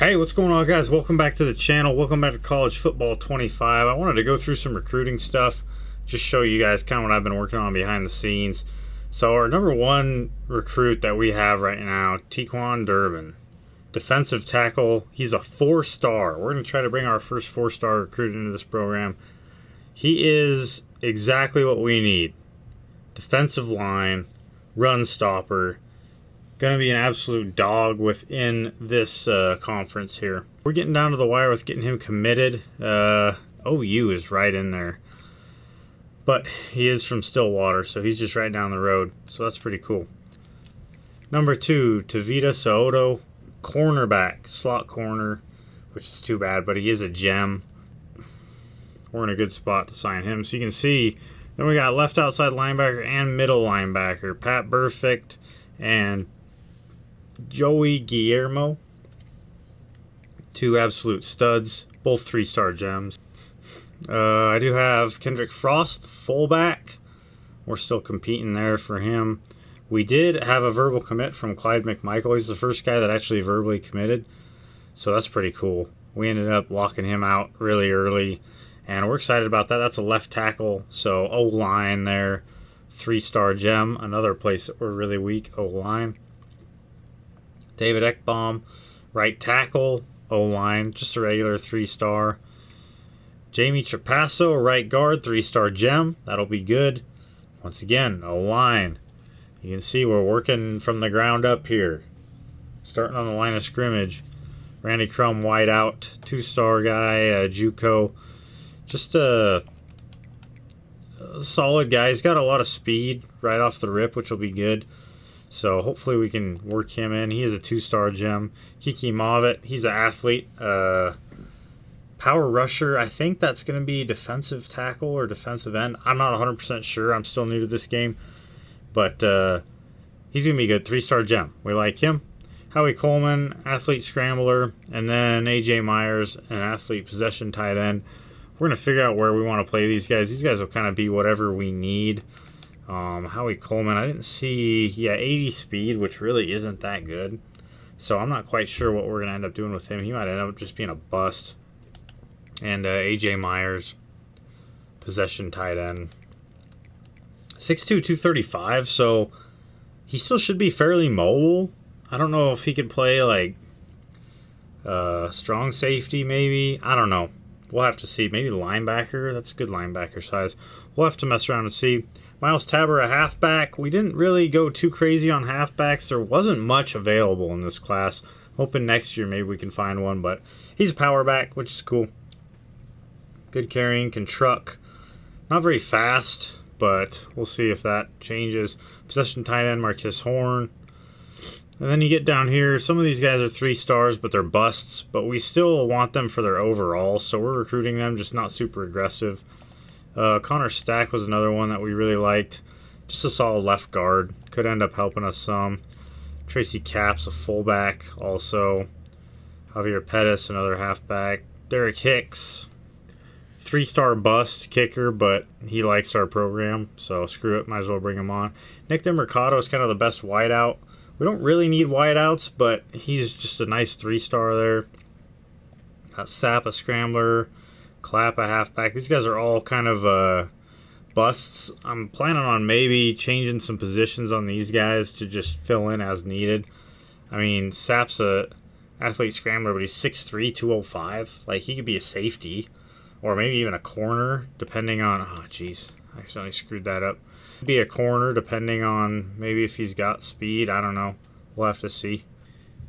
Hey, what's going on, guys? Welcome back to the channel. Welcome back to College Football 25. I wanted to go through some recruiting stuff, just show you guys kind of what I've been working on behind the scenes. So our number one recruit that we have right now, Tequan Durbin, defensive tackle. He's a 4-star. We're going to try to bring our first 4-star recruit into this program. He is exactly what we need. Defensive line, run stopper. Going to be an absolute dog within this conference here. We're getting down to the wire with getting him committed. OU is right in there. But he is from Stillwater, so he's just right down the road. So that's pretty cool. Number 2, Tavita Soto, cornerback, slot corner, which is too bad, but he is a gem. We're in a good spot to sign him. So you can see, then we got left outside linebacker and middle linebacker, Pat Burfict and Joey Guillermo, 2 absolute studs, both 3-star gems. I do have Kendrick Frost, fullback. We're still competing there for him. We did have a verbal commit from Clyde McMichael. He's the first guy that actually verbally committed, so that's pretty cool. We ended up locking him out really early, and we're excited about that. That's a left tackle, so O-line there, 3-star gem. Another place that we're really weak, O-line. David Ekbaum, right tackle, O-line, just a regular 3-star. Jamie Trapasso, right guard, 3-star gem. That'll be good. Once again, O-line. You can see we're working from the ground up here. Starting on the line of scrimmage. Randy Crum, wide out, 2-star guy, JUCO. Just a solid guy. He's got a lot of speed right off the rip, which will be good. So hopefully we can work him in. He is a 2-star gem. Kiki Mavitt, he's an athlete. Power rusher, I think that's going to be defensive tackle or defensive end. I'm not 100% sure. I'm still new to this game. But he's going to be good. 3-star gem. We like him. Howie Coleman, athlete scrambler. And then A.J. Myers, an athlete possession tight end. We're going to figure out where we want to play these guys. These guys will kind of be whatever we need. Howie Coleman, I didn't see, 80 speed, which really isn't that good. So I'm not quite sure what we're going to end up doing with him. He might end up just being a bust. And A.J. Myers, possession tight end. 6'2", 235, so he still should be fairly mobile. I don't know if he could play like strong safety maybe. I don't know. We'll have to see. Maybe linebacker. That's a good linebacker size. We'll have to mess around and see. Miles Tabor, a halfback. We didn't really go too crazy on halfbacks. There wasn't much available in this class. Hoping next year maybe we can find one, but he's a power back, which is cool. Good carrying, can truck. Not very fast, but we'll see if that changes. Possession tight end, Marquis Horn. And then you get down here. Some of these guys are 3-stars, but they're busts. But we still want them for their overall, so we're recruiting them, just not super aggressive. Connor Stack was another one that we really liked. Just a solid left guard. Could end up helping us some. Tracy Capps, a fullback also. Javier Pettis, another halfback. Derek Hicks, 3-star bust kicker, but he likes our program, so screw it. Might as well bring him on. Nick DeMercado is kind of the best wideout. We don't really need wideouts, but he's just a nice 3-star there. Got Sapp, a scrambler. Clapp, a halfback. These guys are all kind of busts. I'm planning on maybe changing some positions on these guys to just fill in as needed. I mean, Sapp's a athlete scrambler, but he's 6'3", 205. Like, he could be a safety or maybe even a corner, depending on... Oh, jeez. I accidentally screwed that up. Be a corner, depending on maybe if he's got speed. I don't know. We'll have to see.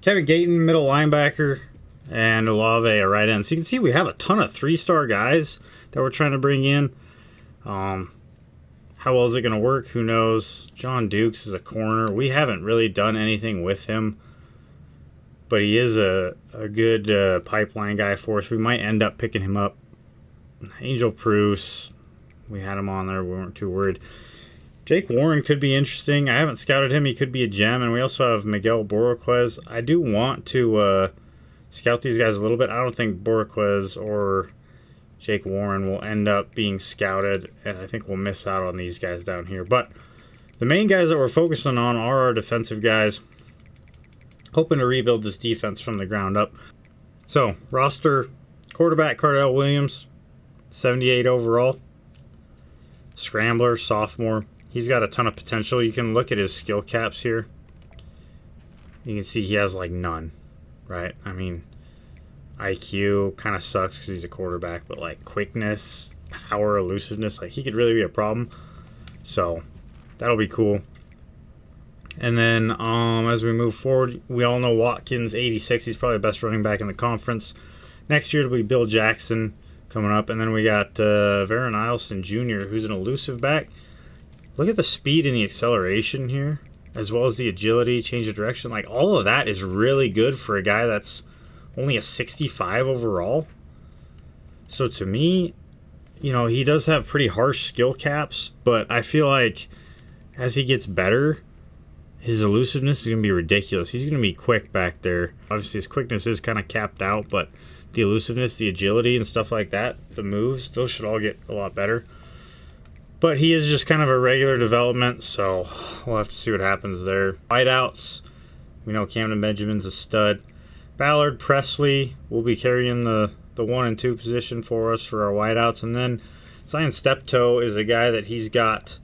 Kevin Gayton, middle linebacker. And Olave, a right end. So you can see we have a ton of 3-star guys that we're trying to bring in. How well is it going to work? Who knows? John Dukes is a corner. We haven't really done anything with him. But he is a good pipeline guy for us. We might end up picking him up. Angel Bruce. We had him on there. We weren't too worried. Jake Warren could be interesting. I haven't scouted him. He could be a gem. And we also have Miguel Boroquez. I do want to... scout these guys a little bit. I don't think Boroquez or Jake Warren will end up being scouted, and I think we'll miss out on these guys down here. But the main guys that we're focusing on are our defensive guys. Hoping to rebuild this defense from the ground up. So, roster quarterback Cardell Williams, 78 overall. Scrambler, sophomore. He's got a ton of potential. You can look at his skill caps here. You can see he has like none, right? I mean, IQ kind of sucks because he's a quarterback, but like quickness, power, elusiveness, like he could really be a problem. So that'll be cool. And then as we move forward, we all know Watkins, 86. He's probably the best running back in the conference. Next year it'll be Bill Jackson coming up. And then we got Varen Nielsen Jr., who's an elusive back. Look at the speed and the acceleration here, as well as the agility, change of direction. Like, all of that is really good for a guy that's only a 65 overall. So to me, you know, he does have pretty harsh skill caps, but I feel like as he gets better, his elusiveness is going to be ridiculous. He's going to be quick back there. Obviously, his quickness is kind of capped out, but the elusiveness, the agility, and stuff like that, the moves, those should all get a lot better. But he is just kind of a regular development, so we'll have to see what happens there. Wideouts, we know Camden Benjamin's a stud. Ballard, Presley will be carrying the 1 and 2 position for us for our wideouts. And then Zion Steptoe is a guy that he's got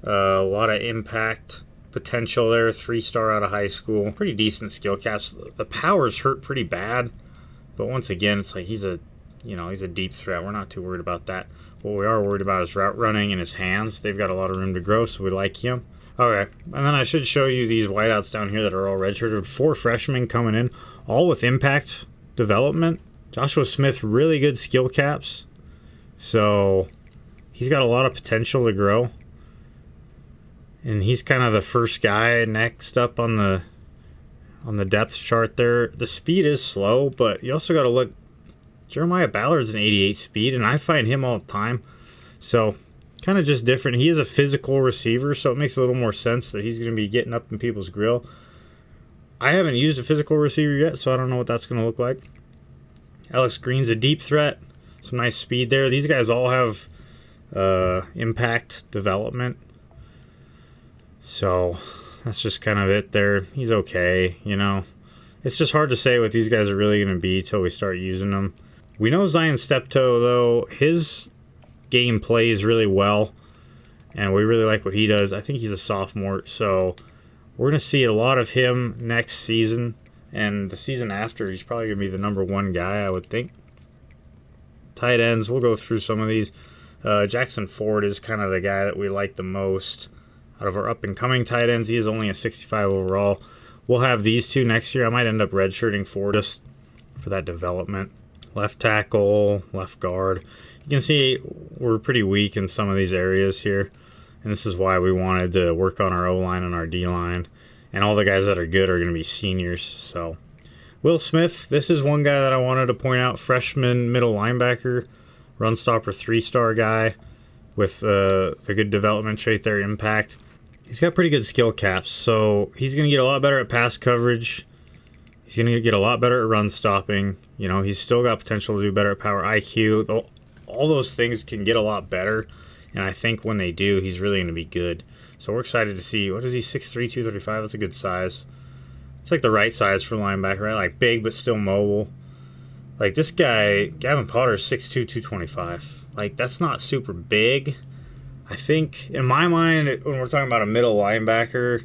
a lot of impact potential there. 3-star out of high school. Pretty decent skill caps. The powers hurt pretty bad. But once again, it's like he's a deep threat. We're not too worried about that. What we are worried about is route running and his hands. They've got a lot of room to grow, so we like him. Okay, and then I should show you these wideouts down here that are all redshirted. 4 freshmen coming in, all with impact development. Joshua Smith, really good skill caps. So he's got a lot of potential to grow. And he's kind of the first guy next up on the depth chart there. The speed is slow, but you also got to look. Jeremiah Ballard's an 88 speed, and I find him all the time. So kind of just different. He is a physical receiver, so it makes a little more sense that he's going to be getting up in people's grill. I haven't used a physical receiver yet, so I don't know what that's going to look like. Alex Green's a deep threat. Some nice speed there. These guys all have impact development. So that's just kind of it there. He's okay, you know. It's just hard to say what these guys are really going to be till we start using them. We know Zion Steptoe, though, his game plays really well, and we really like what he does. I think he's a sophomore, so we're going to see a lot of him next season, and the season after, he's probably going to be the number 1 guy, I would think. Tight ends, we'll go through some of these. Jackson Ford is kind of the guy that we like the most out of our up-and-coming tight ends. He is only a 65 overall. We'll have these 2 next year. I might end up redshirting Ford just for that development. Left tackle, left guard. You can see we're pretty weak in some of these areas here. And this is why we wanted to work on our O-line and our D-line. And all the guys that are good are going to be seniors. So, Will Smith, this is one guy that I wanted to point out. Freshman middle linebacker, run stopper, 3-star guy with the good development trait there, impact. He's got pretty good skill caps, so he's going to get a lot better at pass coverage. He's going to get a lot better at run stopping. You know, he's still got potential to do better at power, IQ. All those things can get a lot better, and I think when they do, he's really going to be good. So we're excited to see. What is he, 6'3", 235? That's a good size. It's like the right size for linebacker, right? Like big but still mobile. Like this guy, Gavin Potter, is 6'2", 225. Like that's not super big. I think, in my mind, when we're talking about a middle linebacker,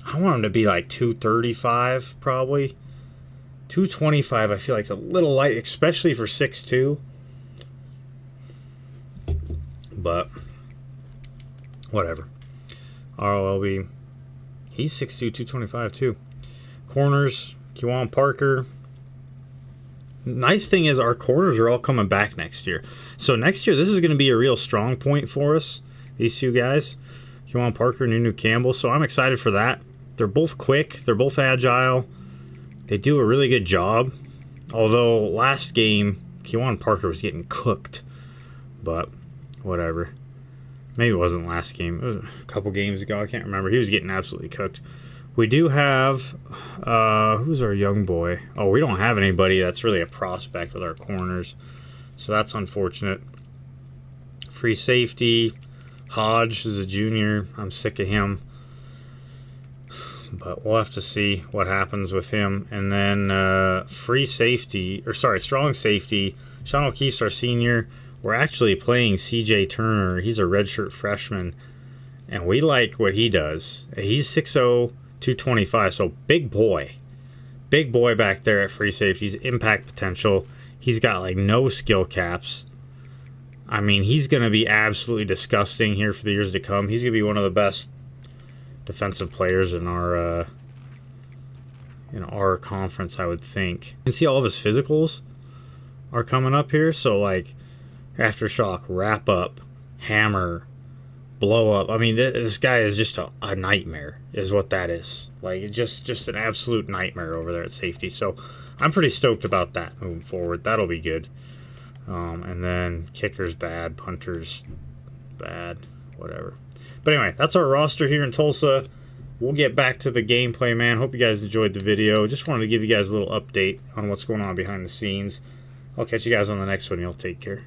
I want him to be like 235 probably. 225 I feel like it's a little light, especially for 6'2". But, whatever. RLB, he's 6'2", 225 too. Corners, Kewan Parker. Nice thing is our corners are all coming back next year. So next year, this is going to be a real strong point for us, these 2 guys. Kewan Parker, Nunu Campbell. So I'm excited for that. They're both quick. They're both agile. They do a really good job. Although last game, Kewan Parker was getting cooked. But whatever. Maybe it wasn't last game. It was a couple games ago. I can't remember. He was getting absolutely cooked. We do have, who's our young boy? Oh, we don't have anybody that's really a prospect with our corners. So that's unfortunate. Free safety. Hodge is a junior. I'm sick of him. But we'll have to see what happens with him. And then strong safety, Sean O'Keefe's our senior. We're actually playing CJ Turner. He's a redshirt freshman, and we like what he does. He's 6'0", 225, so big boy. Big boy back there at free safety. He's impact potential. He's got like no skill caps. I mean, he's going to be absolutely disgusting here for the years to come. He's going to be one of the best defensive players in our conference, I would think. You can see all of his physicals are coming up here. So like aftershock, wrap up, hammer, blow up. I mean, this guy is just a nightmare, is what that is. Like, just an absolute nightmare over there at safety. So I'm pretty stoked about that moving forward. That'll be good. And then kickers bad, punters bad, whatever. But anyway, that's our roster here in Tulsa. We'll get back to the gameplay, man. Hope you guys enjoyed the video. Just wanted to give you guys a little update on what's going on behind the scenes. I'll catch you guys on the next one. Y'all take care.